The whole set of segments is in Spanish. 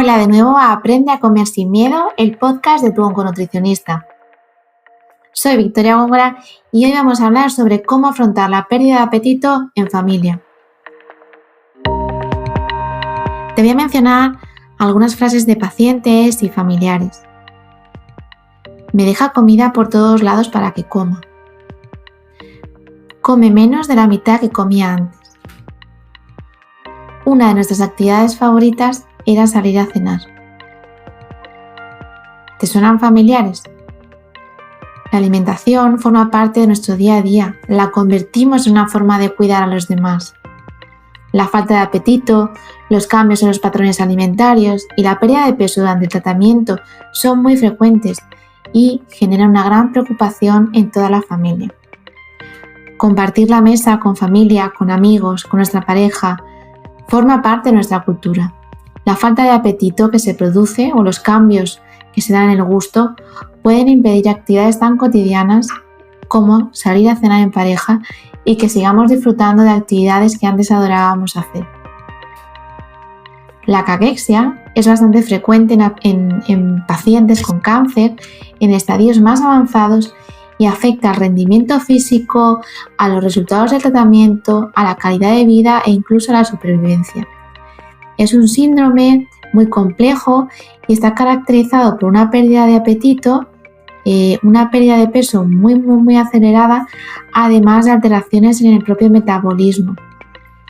Hola de nuevo a Aprende a comer sin miedo, el podcast de tu onconutricionista. Soy Victoria Góngora y hoy vamos a hablar sobre cómo afrontar la pérdida de apetito en familia. Te voy a mencionar algunas frases de pacientes y familiares. Me deja comida por todos lados para que coma. Come menos de la mitad que comía antes. Una de nuestras actividades favoritas era salir a cenar. ¿Te suenan familiares? La alimentación forma parte de nuestro día a día, la convertimos en una forma de cuidar a los demás. La falta de apetito, los cambios en los patrones alimentarios y la pérdida de peso durante el tratamiento son muy frecuentes y generan una gran preocupación en toda la familia. Compartir la mesa con familia, con amigos, con nuestra pareja, forma parte de nuestra cultura. La falta de apetito que se produce o los cambios que se dan en el gusto pueden impedir actividades tan cotidianas como salir a cenar en pareja y que sigamos disfrutando de actividades que antes adorábamos hacer. La cachexia es bastante frecuente en pacientes con cáncer en estadios más avanzados y afecta al rendimiento físico, a los resultados del tratamiento, a la calidad de vida e incluso a la supervivencia. Es un síndrome muy complejo y está caracterizado por una pérdida de apetito, una pérdida de peso muy acelerada, además de alteraciones en el propio metabolismo.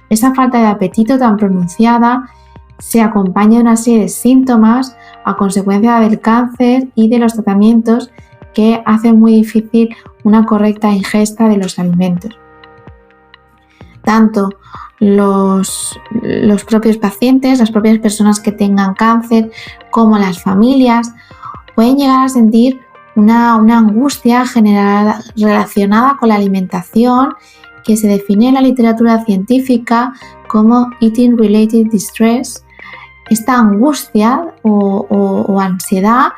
Esa falta de apetito tan pronunciada se acompaña de una serie de síntomas a consecuencia del cáncer y de los tratamientos que hacen muy difícil una correcta ingesta de los alimentos. Tanto los propios pacientes, las propias personas que tengan cáncer, como las familias, pueden llegar a sentir una angustia generada relacionada con la alimentación que se define en la literatura científica como Eating Related Distress. Esta angustia o ansiedad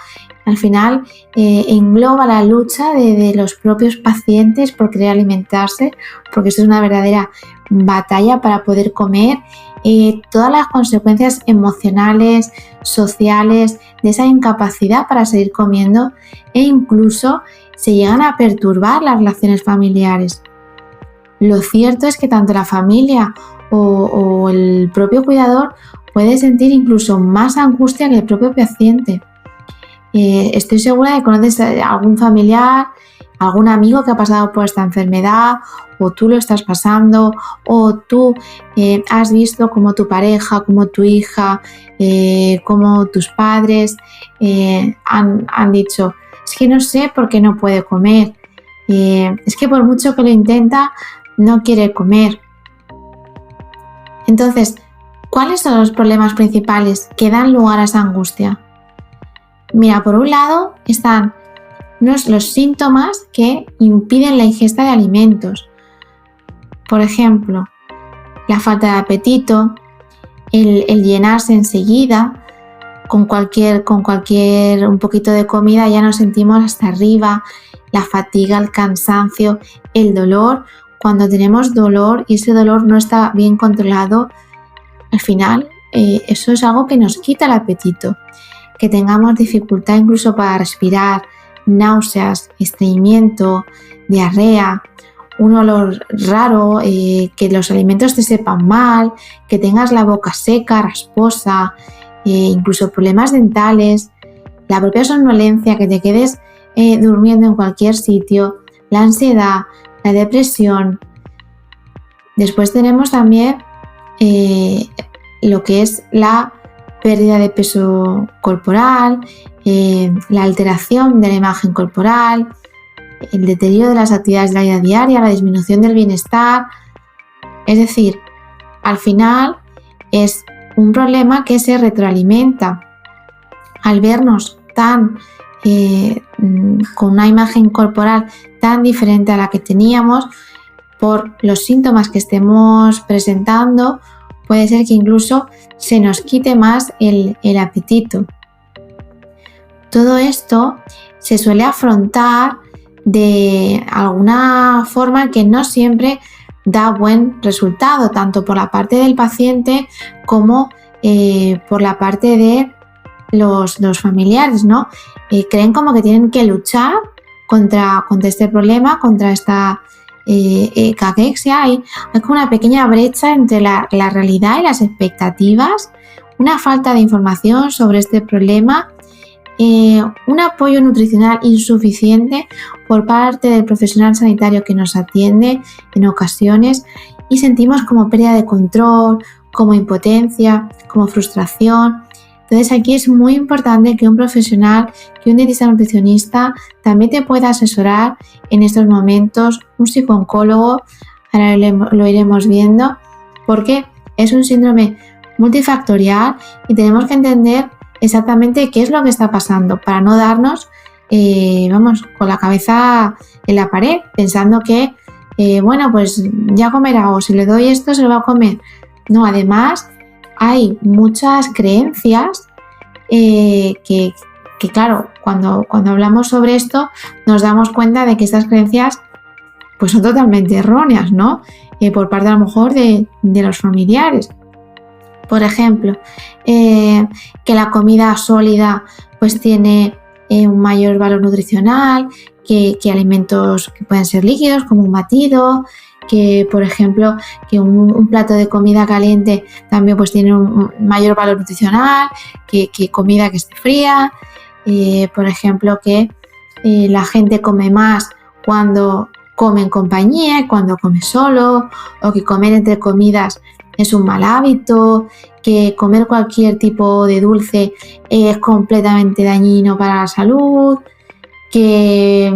al final engloba la lucha de los propios pacientes por querer alimentarse, porque esto es una verdadera batalla para poder comer, todas las consecuencias emocionales, sociales de esa incapacidad para seguir comiendo e incluso se llegan a perturbar las relaciones familiares. Lo cierto es que tanto la familia o el propio cuidador puede sentir incluso más angustia que el propio paciente. Estoy segura de que conoces a algún familiar, algún amigo que ha pasado por esta enfermedad, o tú lo estás pasando, o tú has visto como tu pareja, como tu hija, como tus padres han dicho: es que no sé por qué no puede comer, es que por mucho que lo intenta no quiere comer. Entonces, ¿cuáles son los problemas principales que dan lugar a esa angustia? Mira, por un lado están los síntomas que impiden la ingesta de alimentos. Por ejemplo, la falta de apetito, el llenarse enseguida, con cualquier un poquito de comida ya nos sentimos hasta arriba, la fatiga, el cansancio, el dolor. Cuando tenemos dolor y ese dolor no está bien controlado, al final eso es algo que nos quita el apetito. Que tengamos dificultad incluso para respirar, náuseas, estreñimiento, diarrea, un olor raro, que los alimentos te sepan mal, que tengas la boca seca, rasposa, incluso problemas dentales, la propia somnolencia, que te quedes durmiendo en cualquier sitio, la ansiedad, la depresión. Después tenemos también lo que es la pérdida de peso corporal, la alteración de la imagen corporal, el deterioro de las actividades de la vida diaria, la disminución del bienestar. Es decir, al final es un problema que se retroalimenta. Al vernos con una imagen corporal tan diferente a la que teníamos, por los síntomas que estemos presentando, puede ser que incluso se nos quite más el apetito. Todo esto se suele afrontar de alguna forma que no siempre da buen resultado, tanto por la parte del paciente como por la parte de los familiares, ¿no? Creen como que tienen que luchar contra este problema, contra esta caquexia. Hay como una pequeña brecha entre la realidad y las expectativas, una falta de información sobre este problema, un apoyo nutricional insuficiente por parte del profesional sanitario que nos atiende en ocasiones, y sentimos como pérdida de control, como impotencia, como frustración. Entonces aquí es muy importante que un profesional, que un dietista nutricionista también te pueda asesorar en estos momentos, un psicooncólogo, ahora lo iremos viendo, porque es un síndrome multifactorial y tenemos que entender exactamente qué es lo que está pasando para no darnos, con la cabeza en la pared, pensando que, bueno, pues ya comerá, o si le doy esto se lo va a comer. No, además hay muchas creencias que claro, cuando hablamos sobre esto nos damos cuenta de que estas creencias pues son totalmente erróneas, ¿no? Por parte a lo mejor de los familiares. Por ejemplo, que la comida sólida pues tiene un mayor valor nutricional que alimentos que pueden ser líquidos como un batido, que por ejemplo que un plato de comida caliente también pues tiene un mayor valor nutricional que comida que esté fría, por ejemplo que la gente come más cuando come en compañía y cuando come solo, o que comer entre comidas es un mal hábito, que comer cualquier tipo de dulce es completamente dañino para la salud, que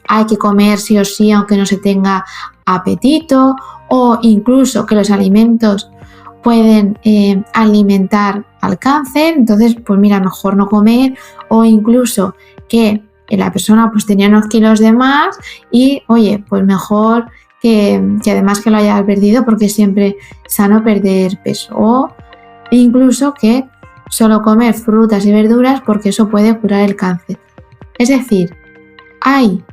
hay que comer sí o sí aunque no se tenga apetito, o incluso que los alimentos pueden alimentar al cáncer, entonces pues mira, mejor no comer, o incluso que la persona pues tenía unos kilos de más y oye, pues mejor que además que lo haya perdido, porque es siempre sano perder peso, o incluso que solo comer frutas y verduras porque eso puede curar el cáncer. Es decir, hay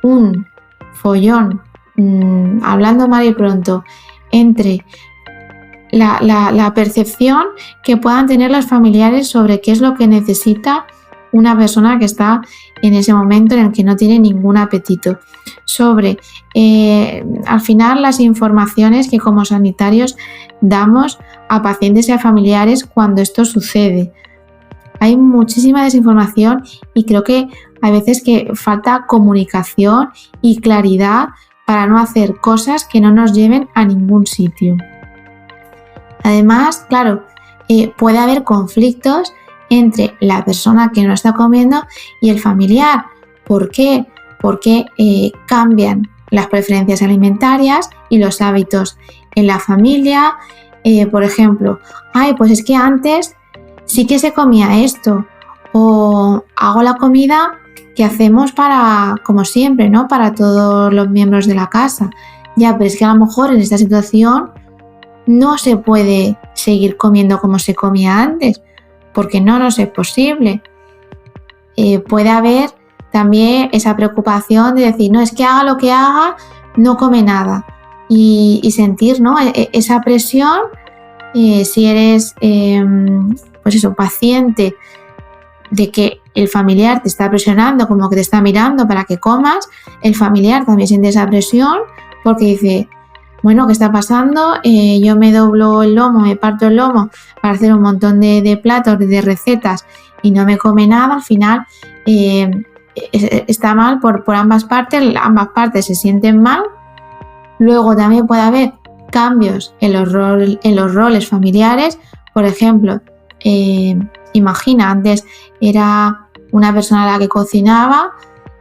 un follón, hablando mal y pronto, entre la percepción que puedan tener los familiares sobre qué es lo que necesita una persona que está en ese momento en el que no tiene ningún apetito, sobre al final las informaciones que como sanitarios damos a pacientes y a familiares cuando esto sucede. Hay muchísima desinformación y creo que hay veces que falta comunicación y claridad para no hacer cosas que no nos lleven a ningún sitio. Además, claro, puede haber conflictos entre la persona que no está comiendo y el familiar. ¿Por qué? Porque cambian las preferencias alimentarias y los hábitos en la familia. Por ejemplo, pues es que antes sí que se comía esto, o hago la comida que hacemos para, como siempre, ¿no? Para todos los miembros de la casa. Ya, pero es que a lo mejor en esta situación no se puede seguir comiendo como se comía antes, porque no nos es posible. Puede haber también esa preocupación de decir, no, es que haga lo que haga, no come nada. Y sentir, ¿no? Esa presión, si eres, pues eso, paciente, de que el familiar te está presionando, como que te está mirando para que comas, el familiar también siente esa presión porque dice, bueno, ¿qué está pasando? Yo me doblo el lomo, me parto el lomo para hacer un montón de platos, de recetas y no me come nada. Al final está mal por ambas partes se sienten mal. Luego también puede haber cambios en los roles familiares. Por ejemplo, imagina, antes era una persona la que cocinaba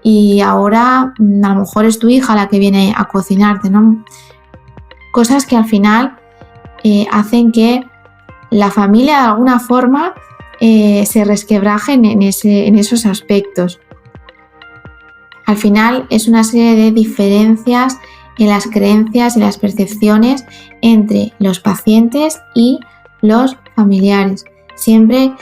y ahora a lo mejor es tu hija la que viene a cocinarte, ¿no? Cosas que al final hacen que la familia de alguna forma se resquebraje en esos aspectos. Al final es una serie de diferencias en las creencias y las percepciones entre los pacientes y los familiares. Siempre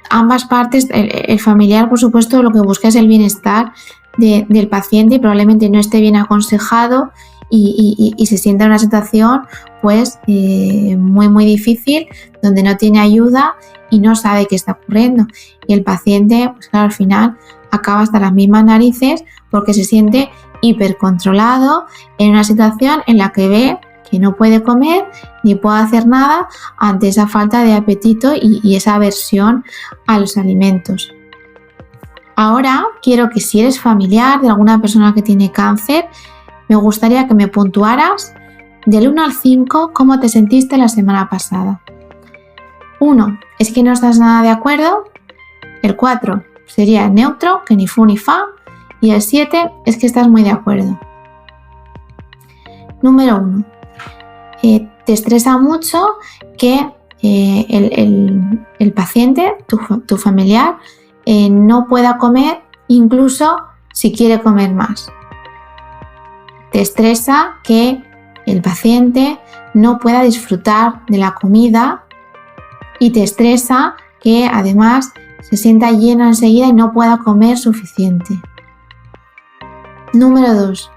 ambas partes, el familiar por supuesto lo que busca es el bienestar del paciente y probablemente no esté bien aconsejado y se siente en una situación pues muy difícil, donde no tiene ayuda y no sabe qué está ocurriendo. Y el paciente, pues claro, al final acaba hasta las mismas narices porque se siente hipercontrolado en una situación en la que ve que no puede comer ni puede hacer nada ante esa falta de apetito y esa aversión a los alimentos. Ahora quiero que, si eres familiar de alguna persona que tiene cáncer, me gustaría que me puntuaras del 1 al 5 cómo te sentiste la semana pasada. 1 es que no estás nada de acuerdo, el 4 sería neutro, que ni fu ni fa, y el 7 es que estás muy de acuerdo. Número 1. Te estresa mucho que el paciente, tu familiar, no pueda comer, incluso si quiere comer más. Te estresa que el paciente no pueda disfrutar de la comida y te estresa que además se sienta lleno enseguida y no pueda comer suficiente. Número 2.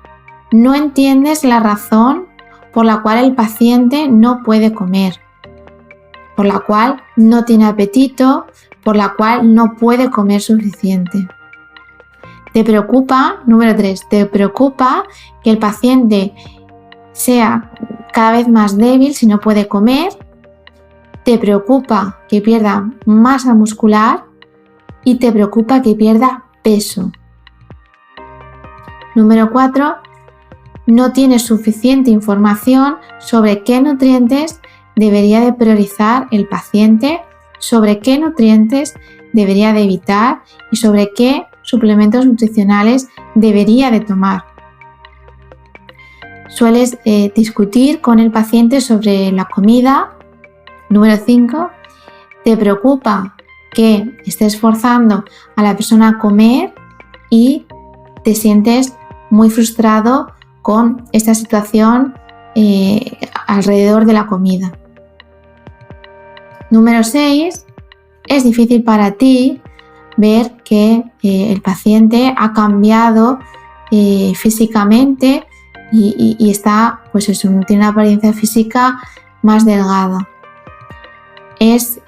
No entiendes la razón por la cual el paciente no puede comer, por la cual no tiene apetito, por la cual no puede comer suficiente. Te preocupa, número 3, te preocupa que el paciente sea cada vez más débil si no puede comer, te preocupa que pierda masa muscular y te preocupa que pierda peso. Número 4, no tienes suficiente información sobre qué nutrientes debería de priorizar el paciente, sobre qué nutrientes debería de evitar y sobre qué suplementos nutricionales debería de tomar. Sueles discutir con el paciente sobre la comida. Número 5, te preocupa que estés forzando a la persona a comer y te sientes muy frustrado con esta situación alrededor de la comida. Número 6, es difícil para ti ver que el paciente ha cambiado físicamente y está, pues eso, tiene una apariencia física más delgada. Es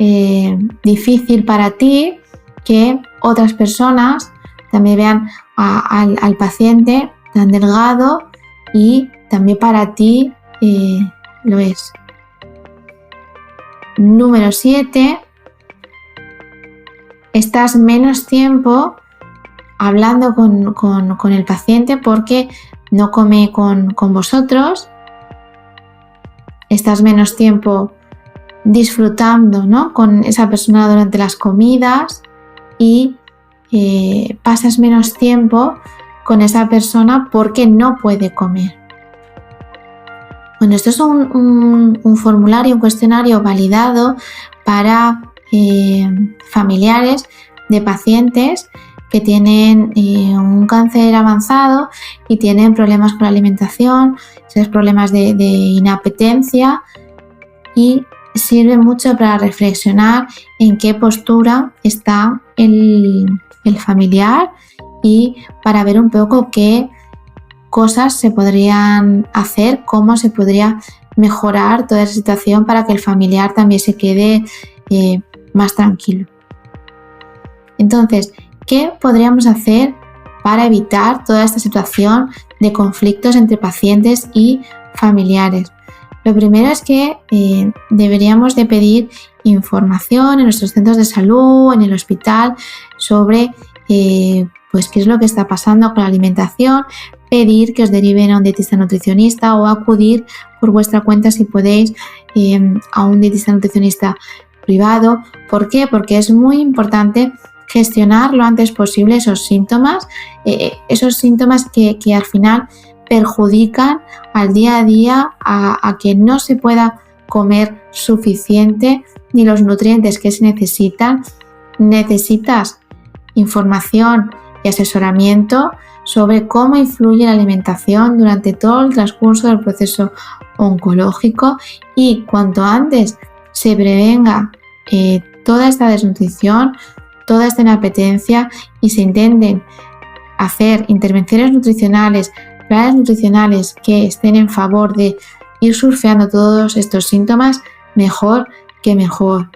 difícil para ti que otras personas también vean al paciente tan delgado y también para ti lo es. Número 7, estás menos tiempo hablando con el paciente porque no come con vosotros, estás menos tiempo disfrutando, ¿no?, con esa persona durante las comidas y pasas menos tiempo con esa persona porque no puede comer. Bueno, esto es un formulario, un cuestionario validado para familiares de pacientes que tienen un cáncer avanzado y tienen problemas con la alimentación, problemas de inapetencia, y sirve mucho para reflexionar en qué postura está el familiar y para ver un poco qué cosas se podrían hacer, cómo se podría mejorar toda esa situación para que el familiar también se quede más tranquilo. Entonces, ¿qué podríamos hacer para evitar toda esta situación de conflictos entre pacientes y familiares? Lo primero es que deberíamos de pedir información en nuestros centros de salud, en el hospital, sobre pues qué es lo que está pasando con la alimentación, pedir que os deriven a un dietista nutricionista o acudir por vuestra cuenta, si podéis, a un dietista nutricionista privado. ¿Por qué? Porque es muy importante gestionar lo antes posible esos síntomas que al final perjudican al día a día a que no se pueda comer suficiente ni los nutrientes que se necesitan. Necesitas información y asesoramiento sobre cómo influye la alimentación durante todo el transcurso del proceso oncológico, y cuanto antes se prevenga toda esta desnutrición, toda esta inapetencia y se intenten hacer intervenciones nutricionales planes nutricionales que estén en favor de ir surfeando todos estos síntomas, mejor que mejor.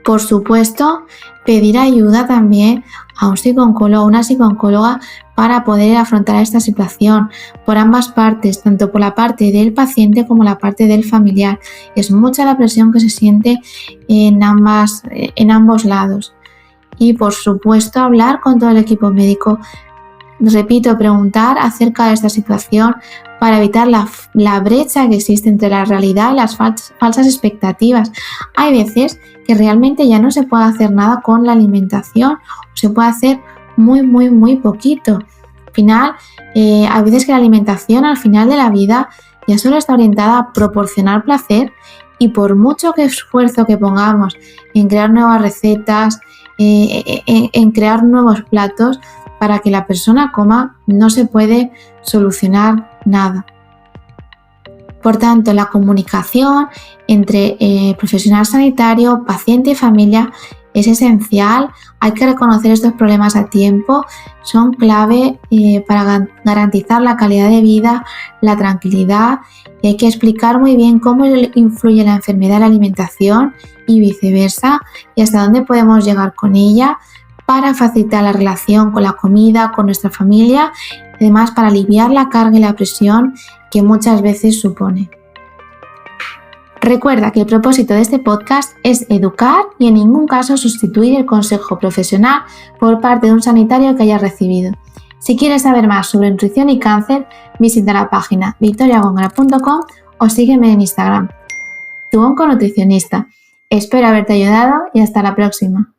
Por supuesto, pedir ayuda también a un psicooncólogo o una psicooncóloga para poder afrontar esta situación por ambas partes, tanto por la parte del paciente como la parte del familiar. Es mucha la presión que se siente en ambos lados. Y por supuesto, hablar con todo el equipo médico. Repito, preguntar acerca de esta situación para evitar la brecha que existe entre la realidad y las falsas expectativas. Hay veces que realmente ya no se puede hacer nada con la alimentación, o se puede hacer muy poquito. Al final, hay veces que la alimentación al final de la vida ya solo está orientada a proporcionar placer, y por mucho esfuerzo que pongamos en crear nuevas recetas, en crear nuevos platos para que la persona coma, no se puede solucionar nada. Por tanto, la comunicación entre profesional sanitario, paciente y familia es esencial. Hay que reconocer estos problemas a tiempo, son clave para garantizar la calidad de vida, la tranquilidad, y hay que explicar muy bien cómo influye la enfermedad en la alimentación y viceversa, y hasta dónde podemos llegar con ella para facilitar la relación con la comida, con nuestra familia, y además para aliviar la carga y la presión que muchas veces supone. Recuerda que el propósito de este podcast es educar y en ningún caso sustituir el consejo profesional por parte de un sanitario que hayas recibido. Si quieres saber más sobre nutrición y cáncer, visita la página victoriagongora.com o sígueme en Instagram, tu onconutricionista. Espero haberte ayudado y hasta la próxima.